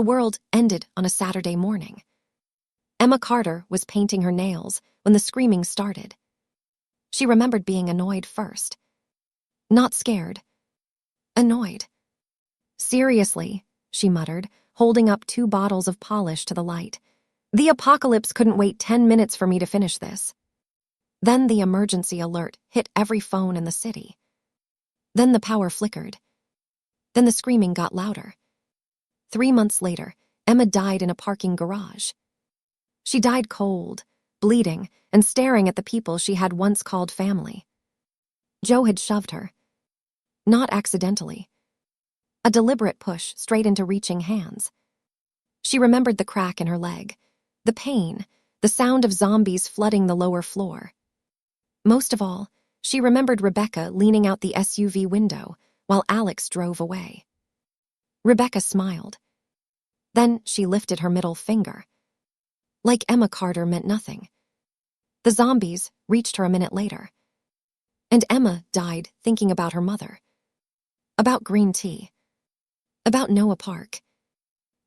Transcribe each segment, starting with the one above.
The world ended on a Saturday morning. Emma Carter was painting her nails when the screaming started. She remembered being annoyed first. Not scared. Annoyed. "Seriously," she muttered, holding up 2 bottles of polish to the light. "The apocalypse couldn't wait 10 minutes for me to finish this." Then the emergency alert hit every phone in the city. Then the power flickered. Then the screaming got louder. 3 months later, Emma died in a parking garage. She died cold, bleeding, and staring at the people she had once called family. Joe had shoved her. Not accidentally. A deliberate push straight into reaching hands. She remembered the crack in her leg, the pain, the sound of zombies flooding the lower floor. Most of all, she remembered Rebecca leaning out the SUV window while Alex drove away. Rebecca smiled. Then she lifted her middle finger. Like Emma Carter meant nothing. The zombies reached her a minute later. And Emma died thinking about her mother. About green tea. About Noah Park.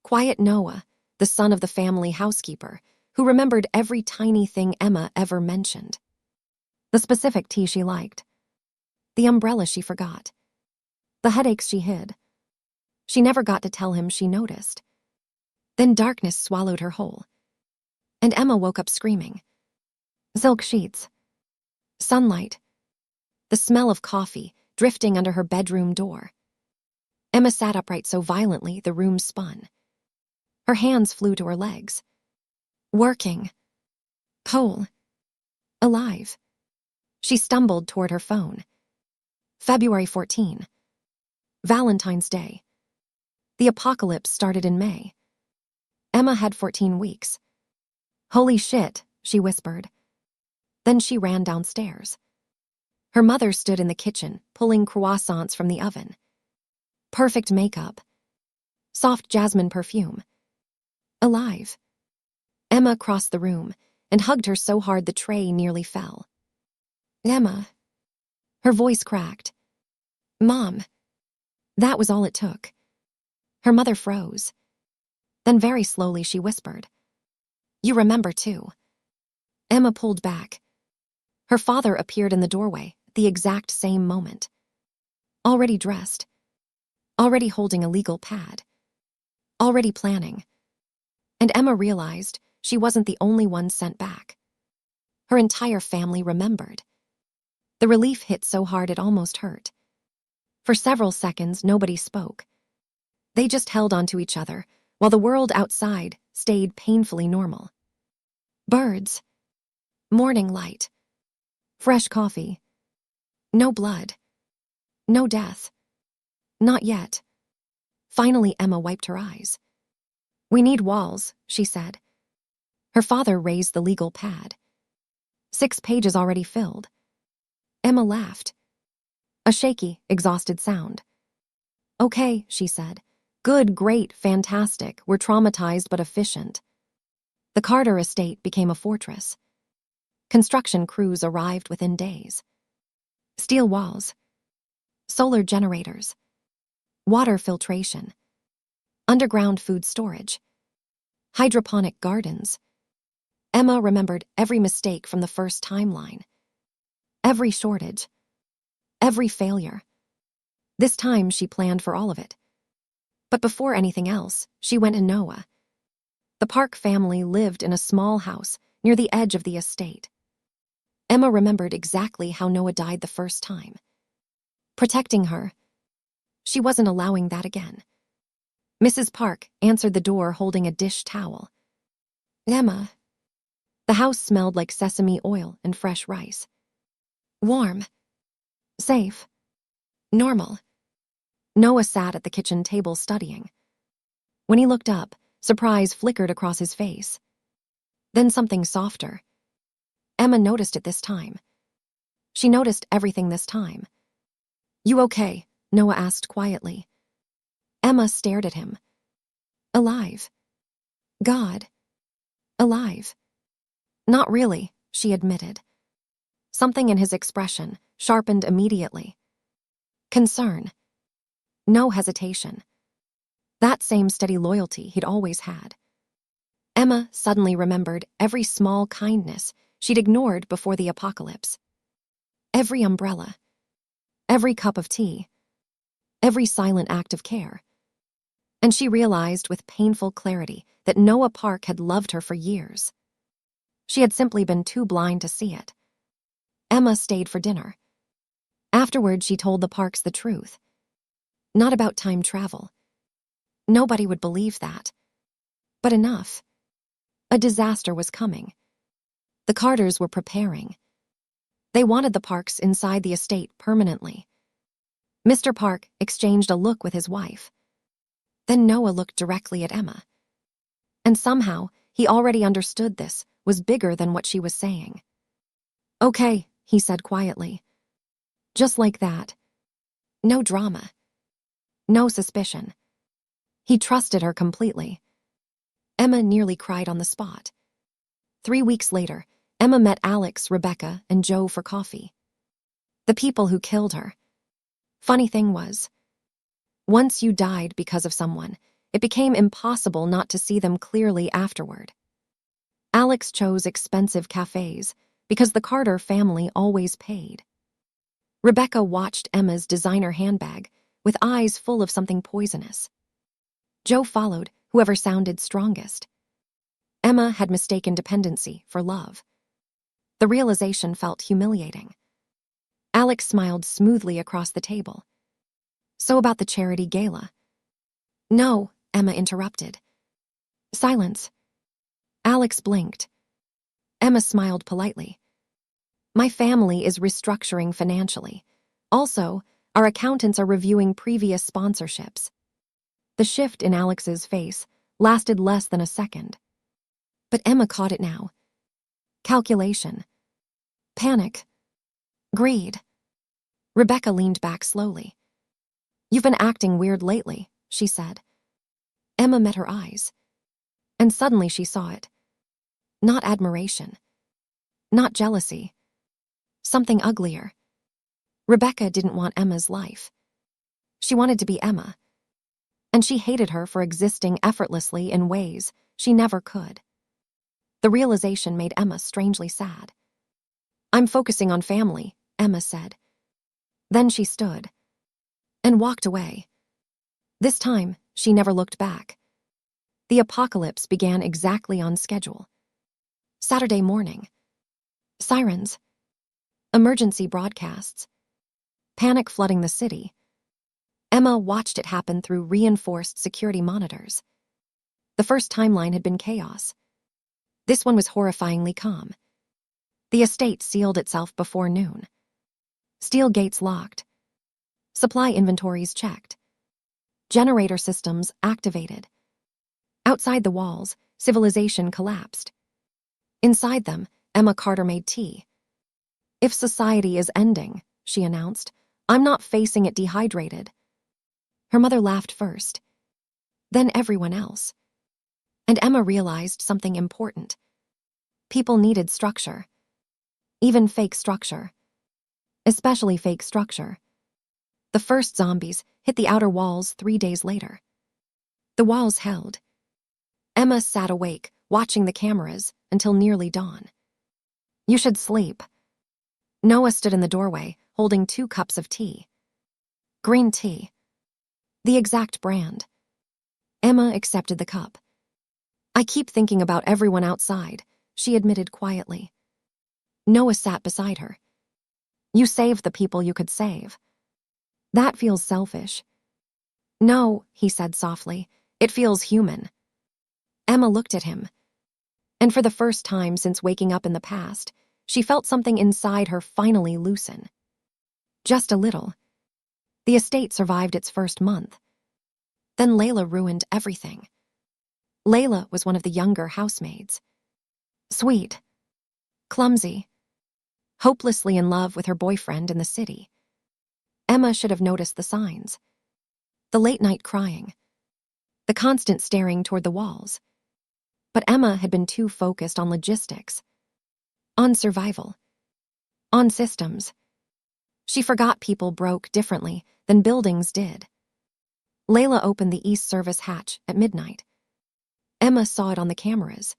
Quiet Noah, the son of the family housekeeper, who remembered every tiny thing Emma ever mentioned. The specific tea she liked. The umbrella she forgot. The headaches she hid. She never got to tell him she noticed. Then darkness swallowed her whole. And Emma woke up screaming. Silk sheets. Sunlight. The smell of coffee drifting under her bedroom door. Emma sat upright so violently the room spun. Her hands flew to her legs. Working. Whole. Alive. She stumbled toward her phone. February 14. Valentine's Day. The apocalypse started in May. Emma had 14 weeks. "Holy shit," she whispered. Then she ran downstairs. Her mother stood in the kitchen, pulling croissants from the oven. Perfect makeup. Soft jasmine perfume. Alive. Emma crossed the room and hugged her so hard the tray nearly fell. "Emma." Her voice cracked. "Mom." That was all it took. Her mother froze. Then very slowly she whispered, "You remember too." Emma pulled back. Her father appeared in the doorway at the exact same moment. Already dressed. Already holding a legal pad. Already planning. And Emma realized she wasn't the only one sent back. Her entire family remembered. The relief hit so hard it almost hurt. For several seconds, nobody spoke. They just held onto each other, while the world outside stayed painfully normal. Birds. Morning light. Fresh coffee. No blood. No death. Not yet. Finally, Emma wiped her eyes. "We need walls," she said. Her father raised the legal pad. 6 pages already filled. Emma laughed. A shaky, exhausted sound. "Okay," she said. "Good, great, fantastic. We're traumatized but efficient." The Carter estate became a fortress. Construction crews arrived within days. Steel walls. Solar generators. Water filtration. Underground food storage. Hydroponic gardens. Emma remembered every mistake from the first timeline. Every shortage. Every failure. This time she planned for all of it. But before anything else, she went to Noah. The Park family lived in a small house near the edge of the estate. Emma remembered exactly how Noah died the first time. Protecting her. She wasn't allowing that again. Mrs. Park answered the door holding a dish towel. "Emma." The house smelled like sesame oil and fresh rice. Warm. Safe. Normal. Noah sat at the kitchen table studying. When he looked up, surprise flickered across his face. Then something softer. Emma noticed it this time. She noticed everything this time. "You okay?" Noah asked quietly. Emma stared at him. Alive. God. Alive. "Not really," she admitted. Something in his expression sharpened immediately. Concern. No hesitation. That same steady loyalty he'd always had. Emma suddenly remembered every small kindness she'd ignored before the apocalypse. Every umbrella, every cup of tea, every silent act of care. And she realized with painful clarity that Noah Park had loved her for years. She had simply been too blind to see it. Emma stayed for dinner. Afterward, she told the Parks the truth. Not about time travel. Nobody would believe that. But enough. A disaster was coming. The Carters were preparing. They wanted the Parks inside the estate permanently. Mr. Park exchanged a look with his wife. Then Noah looked directly at Emma. And somehow, he already understood this was bigger than what she was saying. "Okay," he said quietly. Just like that. No drama. No suspicion. He trusted her completely. Emma nearly cried on the spot. 3 weeks later, Emma met Alex, Rebecca, and Joe for coffee. The people who killed her. Funny thing was, once you died because of someone, it became impossible not to see them clearly afterward. Alex chose expensive cafes because the Carter family always paid. Rebecca watched Emma's designer handbag with eyes full of something poisonous. Joe followed whoever sounded strongest. Emma had mistaken dependency for love. The realization felt humiliating. Alex smiled smoothly across the table. "So about the charity gala?" "No," Emma interrupted. Silence. Alex blinked. Emma smiled politely. "My family is restructuring financially. Also, our accountants are reviewing previous sponsorships." The shift in Alex's face lasted less than a second. But Emma caught it now. Calculation. Panic. Greed. Rebecca leaned back slowly. "You've been acting weird lately," she said. Emma met her eyes. And suddenly she saw it. Not admiration. Not jealousy. Something uglier. Rebecca didn't want Emma's life. She wanted to be Emma. And she hated her for existing effortlessly in ways she never could. The realization made Emma strangely sad. "I'm focusing on family," Emma said. Then she stood and walked away. This time, she never looked back. The apocalypse began exactly on schedule. Saturday morning. Sirens. Emergency broadcasts. Panic flooding the city. Emma watched it happen through reinforced security monitors. The first timeline had been chaos. This one was horrifyingly calm. The estate sealed itself before noon. Steel gates locked. Supply inventories checked. Generator systems activated. Outside the walls, civilization collapsed. Inside them, Emma Carter made tea. "If society is ending," she announced, "I'm not facing it dehydrated." Her mother laughed first. Then everyone else. And Emma realized something important. People needed structure. Even fake structure. Especially fake structure. The first zombies hit the outer walls 3 days later. The walls held. Emma sat awake, watching the cameras until nearly dawn. "You should sleep." Noah stood in the doorway, holding 2 cups of tea. Green tea. The exact brand. Emma accepted the cup. "I keep thinking about everyone outside," she admitted quietly. Noah sat beside her. "You saved the people you could save." "That feels selfish." "No," he said softly, "it feels human." Emma looked at him. And for the first time since waking up in the past, she felt something inside her finally loosen. Just a little. The estate survived its first month. Then Layla ruined everything. Layla was one of the younger housemaids. Sweet. Clumsy. Hopelessly in love with her boyfriend in the city. Emma should have noticed the signs. The late-night crying. The constant staring toward the walls. But Emma had been too focused on logistics. On survival. On systems. She forgot people broke differently than buildings did. Layla opened the East Service hatch at midnight. Emma saw it on the cameras.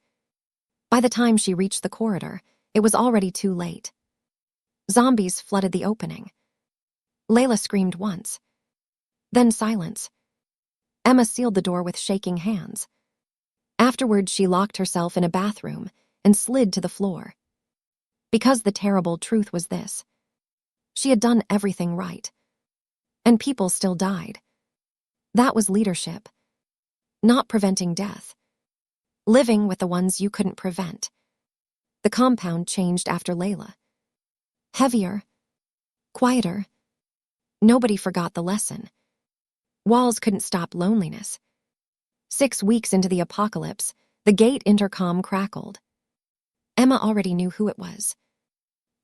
By the time she reached the corridor, it was already too late. Zombies flooded the opening. Layla screamed once. Then silence. Emma sealed the door with shaking hands. Afterwards, she locked herself in a bathroom and slid to the floor. Because the terrible truth was this: she had done everything right. And people still died. That was leadership. Not preventing death. Living with the ones you couldn't prevent. The compound changed after Layla. Heavier. Quieter. Nobody forgot the lesson. Walls couldn't stop loneliness. 6 weeks into the apocalypse, the gate intercom crackled. Emma already knew who it was.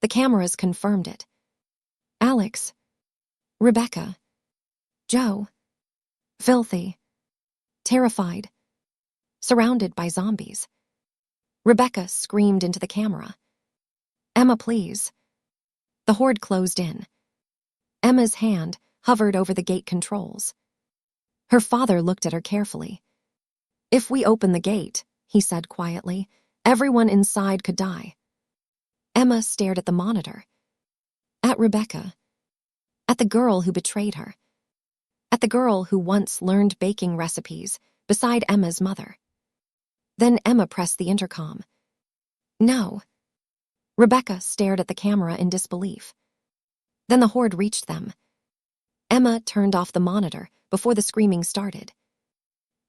The cameras confirmed it. Alex. Rebecca. Joe. Filthy. Terrified. Surrounded by zombies. Rebecca screamed into the camera. "Emma, please." The horde closed in. Emma's hand hovered over the gate controls. Her father looked at her carefully. "If we open the gate," he said quietly, "everyone inside could die." Emma stared at the monitor. At Rebecca. At the girl who betrayed her. At the girl who once learned baking recipes beside Emma's mother. Then Emma pressed the intercom. "No." Rebecca stared at the camera in disbelief. Then the horde reached them. Emma turned off the monitor before the screaming started.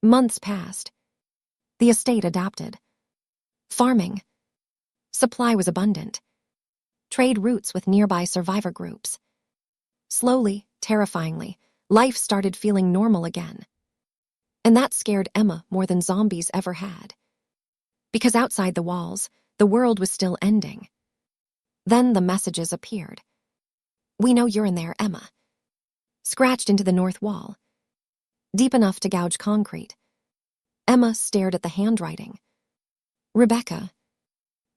Months passed. The estate adapted. Farming. Supply was abundant. Trade routes with nearby survivor groups. Slowly, terrifyingly, life started feeling normal again. And that scared Emma more than zombies ever had. Because outside the walls, the world was still ending. Then the messages appeared. "We know you're in there, Emma." Scratched into the north wall. Deep enough to gouge concrete. Emma stared at the handwriting. Rebecca.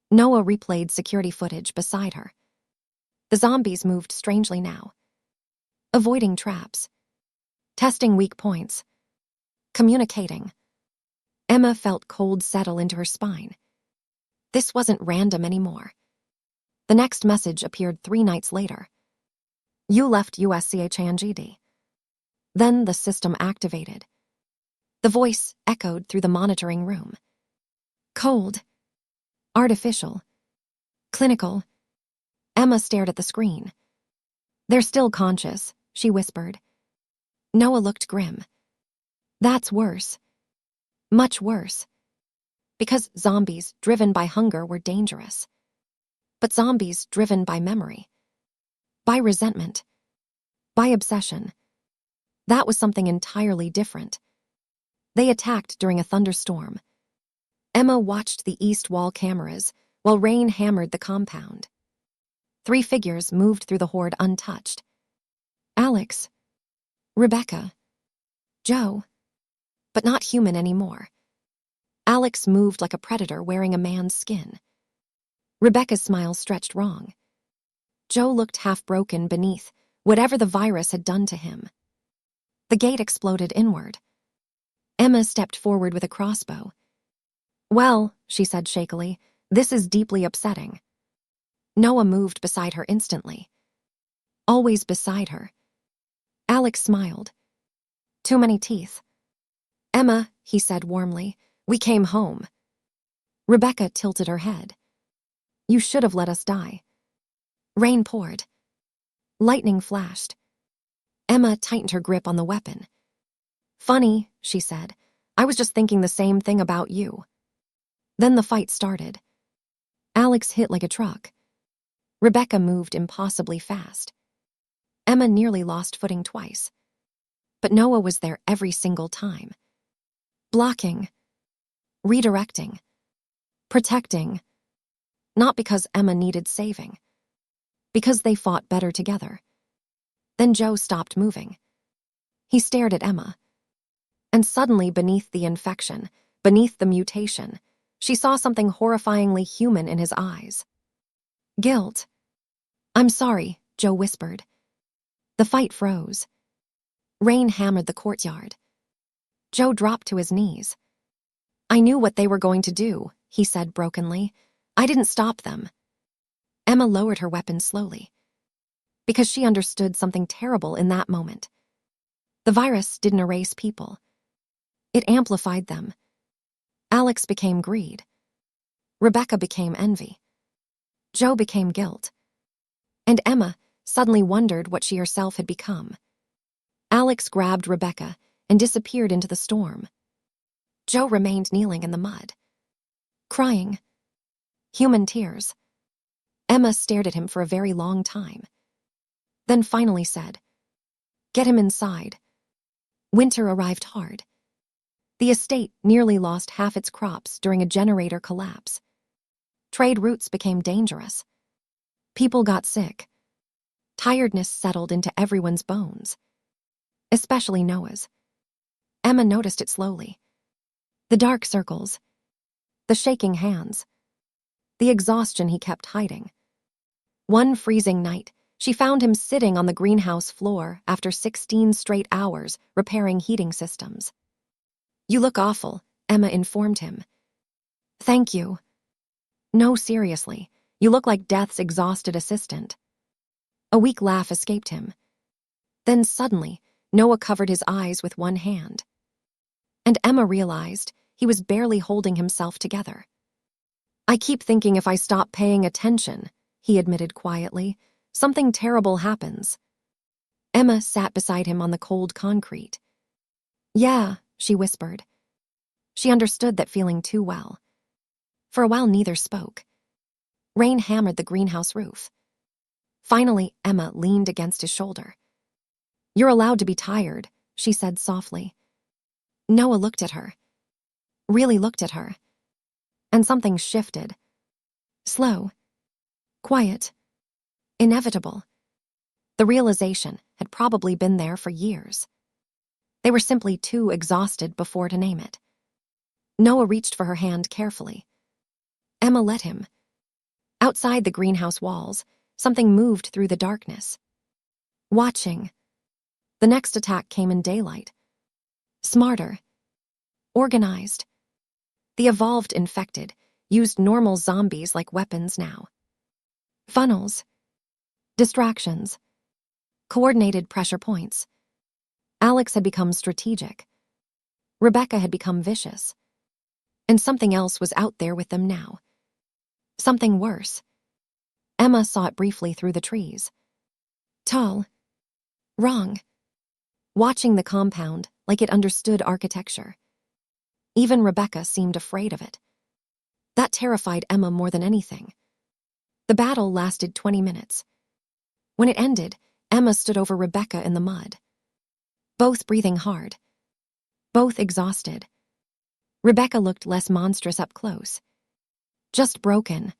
Noah replayed security footage beside her. The zombies moved strangely now. Avoiding traps. Testing weak points. Communicating. Emma felt cold settle into her spine. This wasn't random anymore. The next message appeared 3 nights later. "You left USCHANGD." Then the system activated. The voice echoed through the monitoring room. Cold. Artificial. Clinical. Emma stared at the screen. "They're still conscious," she whispered. Noah looked grim. "That's worse. Much worse." Because zombies driven by hunger were dangerous. But zombies driven by memory. By resentment. By obsession. That was something entirely different. They attacked during a thunderstorm. Emma watched the east wall cameras while rain hammered the compound. 3 figures moved through the horde untouched. Alex. Rebecca. Joe. But not human anymore. Alex moved like a predator wearing a man's skin. Rebecca's smile stretched wrong. Joe looked half-broken beneath whatever the virus had done to him. The gate exploded inward. Emma stepped forward with a crossbow. "Well," she said shakily, "this is deeply upsetting." Noah moved beside her instantly. Always beside her. Alex smiled. "Too many teeth." "Emma," he said warmly, "we came home." Rebecca tilted her head. "You should have let us die." Rain poured. Lightning flashed. Emma tightened her grip on the weapon. "Funny," she said. "I was just thinking the same thing about you." Then the fight started. Alex hit like a truck. Rebecca moved impossibly fast. Emma nearly lost footing twice. But Noah was there every single time. Blocking. Redirecting. Protecting. Not because Emma needed saving. Because they fought better together. Then Joe stopped moving. He stared at Emma. And suddenly, beneath the infection, beneath the mutation, she saw something horrifyingly human in his eyes. Guilt. "I'm sorry," Joe whispered. The fight froze. Rain hammered the courtyard. Joe dropped to his knees. "I knew what they were going to do," he said brokenly. "I didn't stop them." Emma lowered her weapon slowly, because she understood something terrible in that moment. The virus didn't erase people. It amplified them. Alex became greed. Rebecca became envy. Joe became guilt. And Emma suddenly wondered what she herself had become. Alex grabbed Rebecca and disappeared into the storm. Joe remained kneeling in the mud, crying. Human tears. Emma stared at him for a very long time, then finally said, "Get him inside." Winter arrived hard. The estate nearly lost half its crops during a generator collapse. Trade routes became dangerous. People got sick. Tiredness settled into everyone's bones, especially Noah's. Emma noticed it slowly. The dark circles, the shaking hands, the exhaustion he kept hiding. One freezing night, she found him sitting on the greenhouse floor after 16 straight hours repairing heating systems. "You look awful," Emma informed him. "Thank you." "No, seriously, you look like death's exhausted assistant." A weak laugh escaped him. Then suddenly, Noah covered his eyes with one hand. And Emma realized he was barely holding himself together. "I keep thinking if I stop paying attention," he admitted quietly, "something terrible happens." Emma sat beside him on the cold concrete. "Yeah," she whispered. She understood that feeling too well. For a while neither spoke. Rain hammered the greenhouse roof. Finally, Emma leaned against his shoulder. "You're allowed to be tired," she said softly. Noah looked at her. Really looked at her. And something shifted. Slow. Quiet. Inevitable. The realization had probably been there for years. They were simply too exhausted before to name it. Noah reached for her hand carefully. Emma let him. Outside the greenhouse walls, something moved through the darkness. Watching. The next attack came in daylight. Smarter. Organized. The evolved infected used normal zombies like weapons now. Funnels. Distractions. Coordinated pressure points. Alex had become strategic. Rebecca had become vicious. And something else was out there with them now. Something worse. Emma saw it briefly through the trees. Tall. Wrong. Watching the compound like it understood architecture. Even Rebecca seemed afraid of it. That terrified Emma more than anything. The battle lasted 20 minutes. When it ended, Emma stood over Rebecca in the mud. Both breathing hard. Both exhausted. Rebecca looked less monstrous up close. Just broken.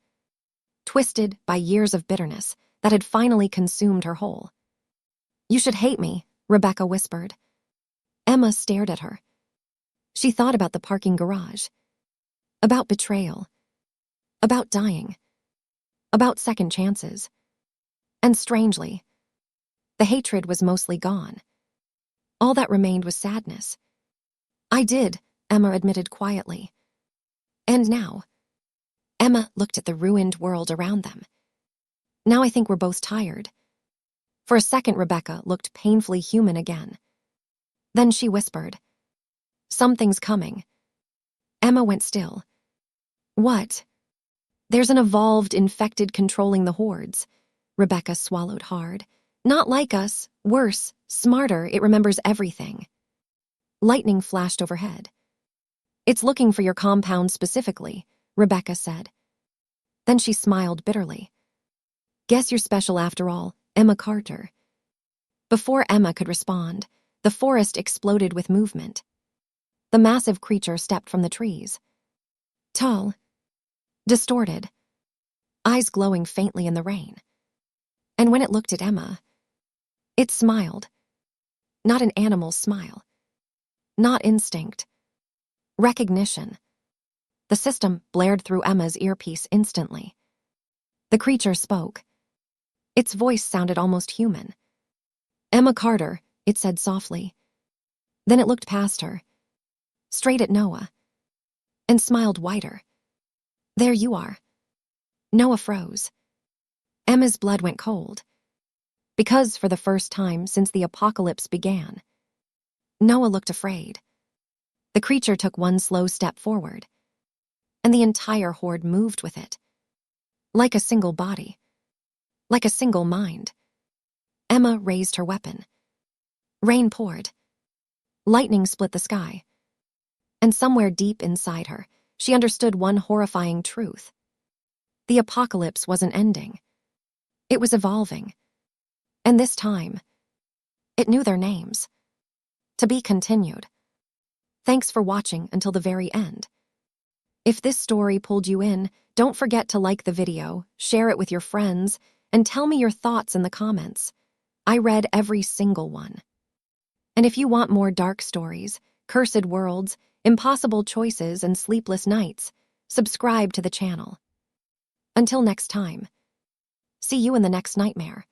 Twisted by years of bitterness that had finally consumed her whole. "You should hate me," Rebecca whispered. Emma stared at her. She thought about the parking garage. About betrayal. About dying. About second chances. And strangely, the hatred was mostly gone. All that remained was sadness. "I did," Emma admitted quietly. "And now?" Emma looked at the ruined world around them. "Now I think we're both tired." For a second, Rebecca looked painfully human again. Then she whispered, "Something's coming." Emma went still. "What?" "There's an evolved infected controlling the hordes." Rebecca swallowed hard. "Not like us. Worse. Smarter. It remembers everything." Lightning flashed overhead. "It's looking for your compound specifically," Rebecca said. Then she smiled bitterly. "Guess you're special after all, Emma Carter." Before Emma could respond, the forest exploded with movement. The massive creature stepped from the trees. Tall. Distorted. Eyes glowing faintly in the rain. And when it looked at Emma, it smiled. Not an animal's smile. Not instinct. Recognition. The system blared through Emma's earpiece instantly. The creature spoke. Its voice sounded almost human. "Emma Carter, it said softly. Then it looked past her, straight at Noah, and smiled wider. There you are. Noah froze. Emma's blood went cold. Because for the first time since the apocalypse began, Noah looked afraid. The creature took one slow step forward, and the entire horde moved with it. Like a single body. Like a single mind. Emma raised her weapon. Rain poured. Lightning split the sky. And somewhere deep inside her, she understood one horrifying truth. The apocalypse wasn't ending. It was evolving. And this time, it knew their names. To be continued. Thanks for watching until the very end. If this story pulled you in, don't forget to like the video, share it with your friends, and tell me your thoughts in the comments. I read every single one. And if you want more dark stories, cursed worlds, impossible choices, and sleepless nights, subscribe to the channel. Until next time. See you in the next nightmare.